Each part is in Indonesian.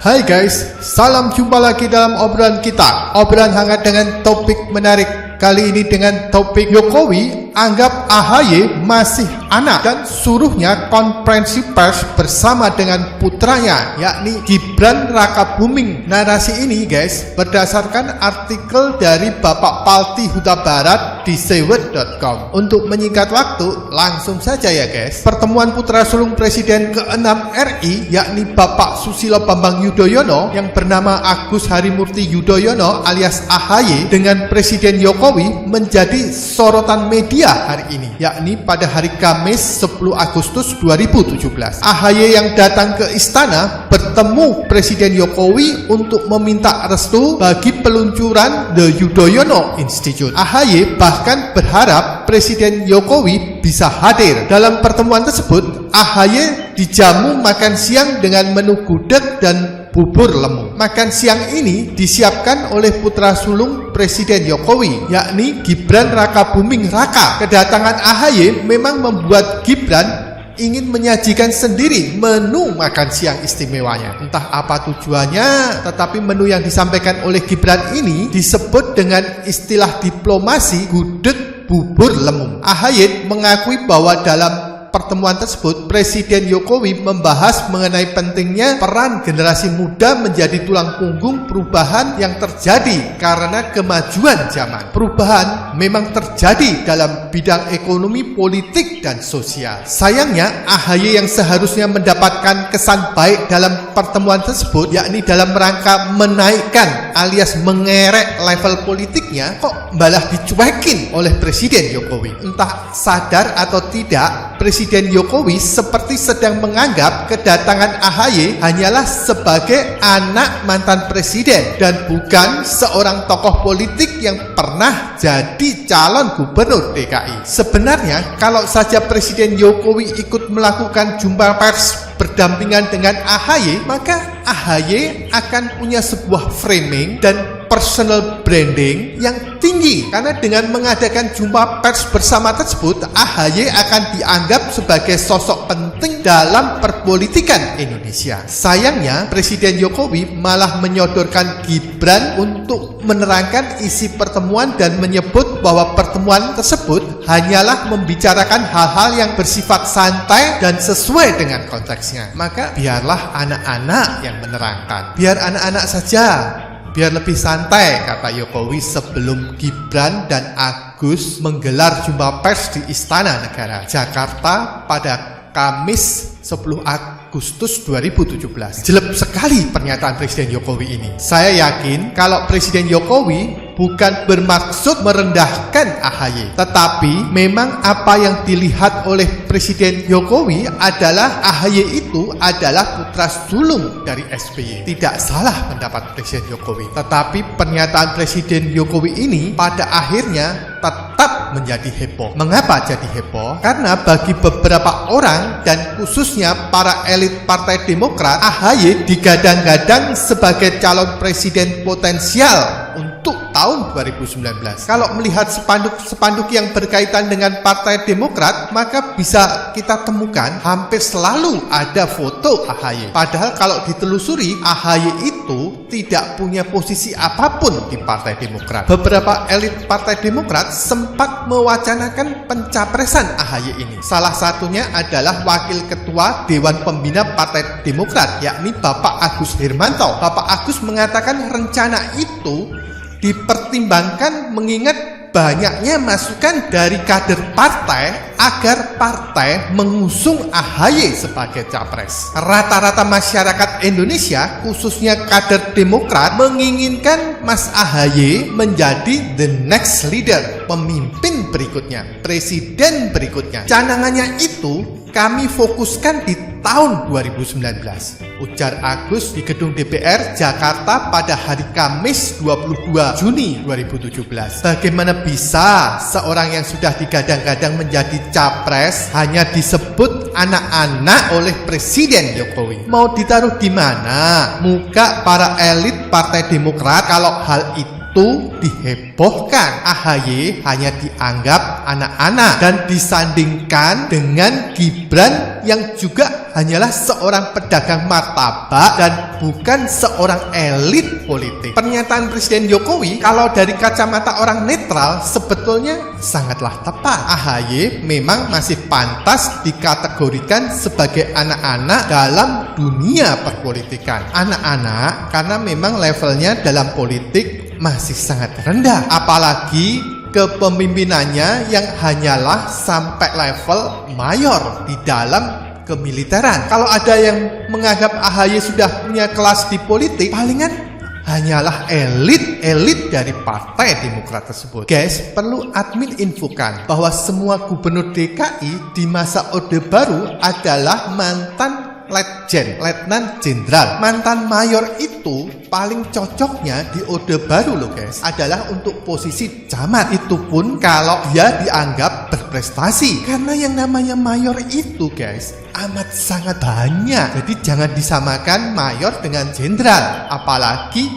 Hai guys, salam jumpa lagi dalam obrolan kita. Obrolan hangat dengan topik menarik. Kali ini dengan topik Jokowi anggap AHY masih anak dan suruhnya konferensi pers bersama dengan putranya, yakni Gibran Rakabuming. Narasi ini guys berdasarkan artikel dari Bapak Palti Huta Barat di sewet.com. Untuk menyingkat waktu, langsung saja ya guys. Pertemuan putra sulung Presiden ke-6 RI, yakni Bapak Susilo Bambang Yudhoyono yang bernama Agus Harimurti Yudhoyono alias AHY dengan Presiden Jokowi menjadi sorotan media hari ini, yakni pada hari Kamis 10 Agustus 2017. AHY yang datang ke istana bertemu Presiden Jokowi untuk meminta restu bagi peluncuran The Yudhoyono Institute. AHY bahkan berharap Presiden Jokowi bisa hadir. Dalam pertemuan tersebut, AHY dijamu makan siang dengan menu gudeg dan bubur lemu. Makan siang ini disiapkan oleh putra sulung Presiden Jokowi, yakni Gibran Rakabuming Raka. Kedatangan AHY memang membuat Gibran ingin menyajikan sendiri menu makan siang istimewanya. Entah apa tujuannya, tetapi menu yang disampaikan oleh Gibran ini disebut dengan istilah diplomasi gudeg bubur lemu. AHY mengakui bahwa dalam pertemuan tersebut, Presiden Jokowi membahas mengenai pentingnya peran generasi muda menjadi tulang punggung perubahan yang terjadi karena kemajuan zaman. Perubahan memang terjadi dalam bidang ekonomi, politik, dan sosial. Sayangnya, AHY yang seharusnya mendapatkan kesan baik dalam pertemuan tersebut, yakni dalam rangka menaikkan alias mengerek level politiknya, kok malah dicuekin oleh Presiden Jokowi. Entah sadar atau tidak, Presiden Jokowi seperti sedang menganggap kedatangan AHY hanyalah sebagai anak mantan presiden dan bukan seorang tokoh politik yang pernah jadi calon gubernur DKI. Sebenarnya kalau saja Presiden Jokowi ikut melakukan jumpa pers berdampingan dengan AHY, maka AHY akan punya sebuah framing dan personal branding yang tinggi, karena dengan mengadakan jumpa pers bersama tersebut, AHY akan dianggap sebagai sosok penting dalam perpolitikan Indonesia. Sayangnya Presiden Jokowi malah menyodorkan Gibran untuk menerangkan isi pertemuan dan menyebut bahwa pertemuan tersebut hanyalah membicarakan hal-hal yang bersifat santai dan sesuai dengan konteksnya. Maka biarlah anak-anak yang menerangkan, biar anak-anak saja, biar lebih santai, kata Jokowi sebelum Gibran dan Agus menggelar jumpa pers di Istana Negara, Jakarta pada Kamis 10 Agustus 2017. Jelek sekali pernyataan Presiden Jokowi ini. Saya yakin kalau Presiden Jokowi bukan bermaksud merendahkan AHY, tetapi memang apa yang dilihat oleh Presiden Jokowi adalah AHY itu adalah putra sulung dari SBY. Tidak salah pendapat Presiden Jokowi, tetapi pernyataan Presiden Jokowi ini pada akhirnya tetap menjadi heboh. Mengapa jadi heboh? Karena bagi beberapa orang dan khususnya para elit Partai Demokrat, AHY digadang-gadang sebagai calon presiden potensial untuk tahun 2019. Kalau melihat spanduk-spanduk yang berkaitan dengan Partai Demokrat, maka bisa kita temukan hampir selalu ada foto AHY. Padahal kalau ditelusuri, AHY itu tidak punya posisi apapun di Partai Demokrat. Beberapa elit Partai Demokrat sempat mewacanakan pencapresan AHY ini. Salah satunya adalah Wakil Ketua Dewan Pembina Partai Demokrat, yakni Bapak Agus Hermanto. Bapak Agus mengatakan rencana itu dipertimbangkan mengingat banyaknya masukan dari kader partai agar partai mengusung AHY sebagai capres. Rata-rata masyarakat Indonesia, khususnya kader Demokrat, menginginkan Mas AHY menjadi the next leader, pemimpin berikutnya, presiden berikutnya. Canangannya itu kami fokuskan di tahun 2019, ujar Agus di gedung DPR Jakarta pada hari Kamis 22 Juni 2017. Bagaimana bisa seorang yang sudah digadang-gadang menjadi capres hanya disebut anak-anak oleh Presiden Jokowi? Mau ditaruh di mana muka para elit Partai Demokrat kalau hal itu dihebohkan? AHY hanya dianggap anak-anak dan disandingkan dengan Gibran Gibran yang juga hanyalah seorang pedagang martabak dan bukan seorang elit politik. Pernyataan Presiden Jokowi kalau dari kacamata orang netral sebetulnya sangatlah tepat. AHY memang masih pantas dikategorikan sebagai anak-anak dalam dunia perpolitikan. Anak-anak karena memang levelnya dalam politik masih sangat rendah, apalagi kepemimpinannya yang hanyalah sampai level mayor di dalam kemiliteran. Kalau ada yang menganggap AHY sudah punya kelas di politik, palingan hanyalah elit dari Partai Demokrat tersebut. Guys, perlu admin infokan bahwa semua gubernur DKI di masa Orde Baru adalah mantan letnan jenderal. Mantan mayor itu paling cocoknya di Orde Baru loh guys, adalah untuk posisi camat. Itu pun kalau dia dianggap berprestasi, karena yang namanya mayor itu guys amat sangat banyak. Jadi jangan disamakan mayor dengan jenderal, apalagi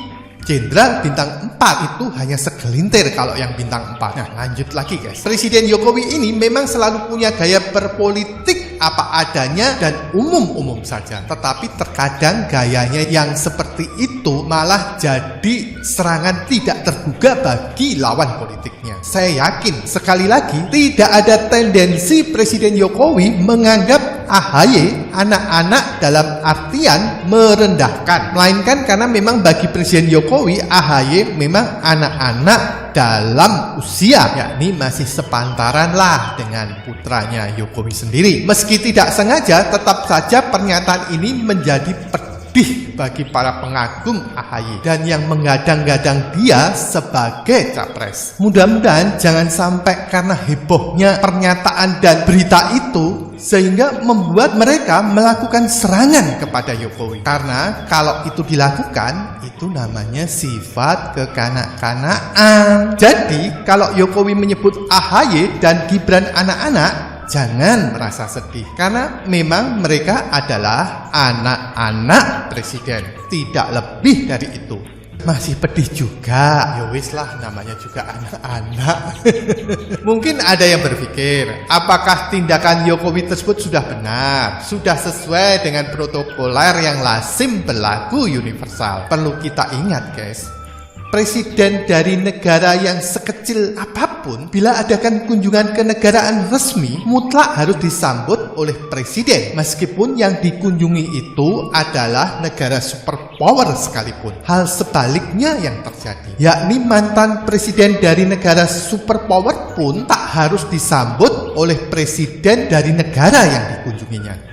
jenderal bintang 4 itu hanya segelintir kalau yang bintang 4. Nah, lanjut lagi guys. Presiden Jokowi ini memang selalu punya gaya berpolitik apa adanya dan umum-umum saja. Tetapi terkadang gayanya yang seperti itu malah jadi serangan tidak terduga bagi lawan politiknya. Saya yakin sekali lagi tidak ada tendensi Presiden Jokowi menganggap AHY anak-anak dalam artian merendahkan, melainkan karena memang bagi Presiden Jokowi AHY memang anak-anak dalam usia, yakni masih sepantaran lah dengan putranya Jokowi sendiri. Meski tidak sengaja, tetap saja pernyataan ini menjadi pedih bagi para pengagum AHY dan yang menggadang-gadang dia sebagai capres. Mudah-mudahan jangan sampai karena hebohnya pernyataan dan berita itu sehingga membuat mereka melakukan serangan kepada Jokowi. Karena kalau itu dilakukan, itu namanya sifat kekanak-kanakan. Jadi kalau Jokowi menyebut AHY dan Gibran anak-anak, jangan merasa sedih, karena memang mereka adalah anak-anak presiden, tidak lebih dari itu. Masih pedih juga, ya wis lah, namanya juga anak-anak. Mungkin ada yang berpikir, apakah tindakan Jokowi tersebut sudah benar, sudah sesuai dengan protokoler yang lazim berlaku universal. Perlu kita ingat guys, presiden dari negara yang sekecil apapun, bila adakan kunjungan kenegaraan resmi, mutlak harus disambut oleh presiden, meskipun yang dikunjungi itu adalah negara superpower sekalipun. Hal sebaliknya yang terjadi, yakni mantan presiden dari negara superpower pun tak harus disambut oleh presiden dari negara yang dikunjunginya.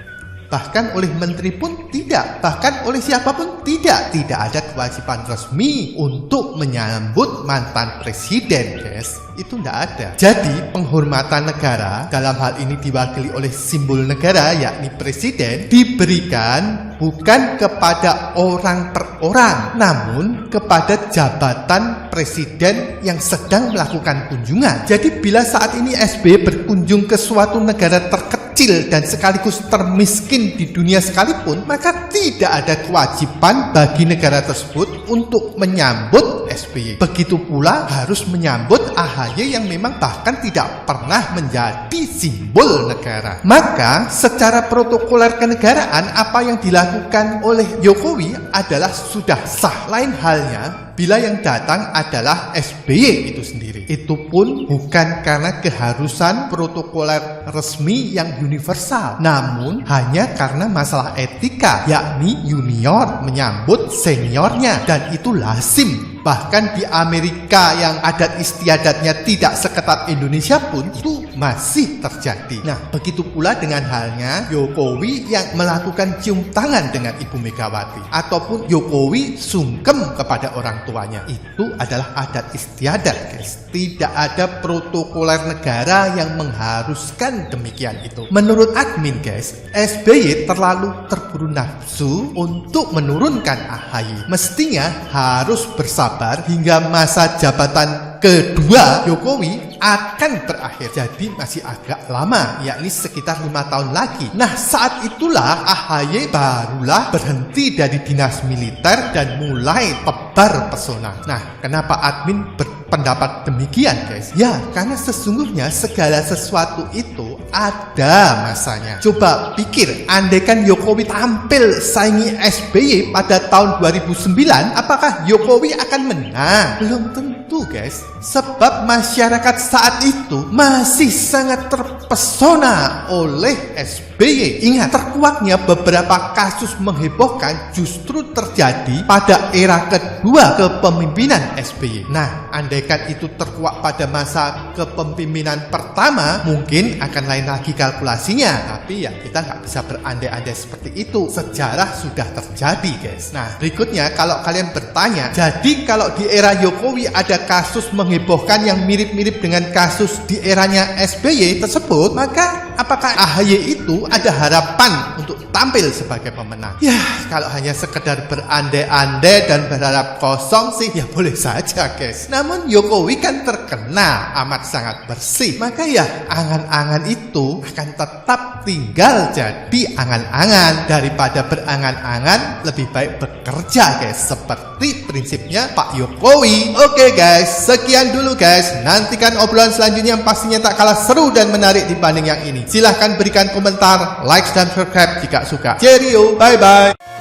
Bahkan oleh menteri pun tidak, bahkan oleh siapapun tidak ada kewajiban resmi untuk menyambut mantan presiden guys, itu tidak ada. Jadi penghormatan negara, dalam hal ini diwakili oleh simbol negara yakni presiden, diberikan bukan kepada orang per orang, namun kepada jabatan presiden yang sedang melakukan kunjungan. Jadi bila saat ini SBY berkunjung ke suatu negara terkecil dan sekaligus termiskin di dunia sekalipun, maka tidak ada kewajiban bagi negara tersebut untuk menyambut SBY. Begitu pula harus menyambut AHY yang memang bahkan tidak pernah menjadi simbol negara. Maka secara protokoler kenegaraan, apa yang dilakukan oleh Jokowi adalah sudah sah. Lain halnya bila yang datang adalah SBY itu sendiri. Itu pun bukan karena keharusan protokoler resmi yang universal, namun hanya karena masalah etika, yakni junior menyambut seniornya, dan itu lazim. Bahkan di Amerika yang adat istiadatnya tidak seketat Indonesia pun itu masih terjadi. Nah, begitu pula dengan halnya Jokowi yang melakukan cium tangan dengan Ibu Megawati, ataupun Jokowi sungkem kepada orang tuanya. Itu adalah adat istiadat guys. Tidak ada protokoler negara yang mengharuskan demikian itu. Menurut admin guys, SBY terlalu terburu nafsu untuk menurunkan AHY. Mestinya harus bersabar hingga masa jabatan kedua Jokowi akan berakhir. Jadi masih agak lama, yakni sekitar 5 tahun lagi. Nah, saat itulah AHY barulah berhenti dari dinas militer dan mulai tebar pesona. Nah, kenapa admin berpendapat demikian, guys? Ya, karena sesungguhnya segala sesuatu itu ada masanya. Coba pikir, andaikan Jokowi tampil saingi SBY pada tahun 2009, apakah Jokowi akan menang? Belum tentu, guys. Sebab masyarakat saat itu masih sangat terpesona oleh SBY. Ingat, terkuaknya beberapa kasus menghebohkan justru terjadi pada era kedua kepemimpinan SBY. Nah, andaikan itu terkuak pada masa kepemimpinan pertama, mungkin akan lain lagi kalkulasinya. Tapi ya, kita nggak bisa berandai-andai seperti itu. Sejarah sudah terjadi, guys. Nah, berikutnya kalau kalian bertanya, jadi kalau di era Jokowi ada kasus menghebohkan yang mirip-mirip dengan kasus di eranya SBY tersebut, maka apakah AHY itu ada harapan untuk tampil sebagai pemenang? Ya, kalau hanya sekedar berandai-andai dan berharap kosong sih, ya boleh saja, guys. Namun Jokowi kan terkenal amat sangat bersih, maka ya angan-angan itu akan tetap tinggal jadi angan-angan. Daripada berangan-angan, lebih baik bekerja, guys, seperti prinsipnya Pak Jokowi. Oke, guys, sekian dulu, guys. Nantikan obrolan selanjutnya yang pastinya tak kalah seru dan menarik dibanding yang ini. Silahkan berikan komentar, like, dan subscribe jika suka. Cheerio, bye-bye.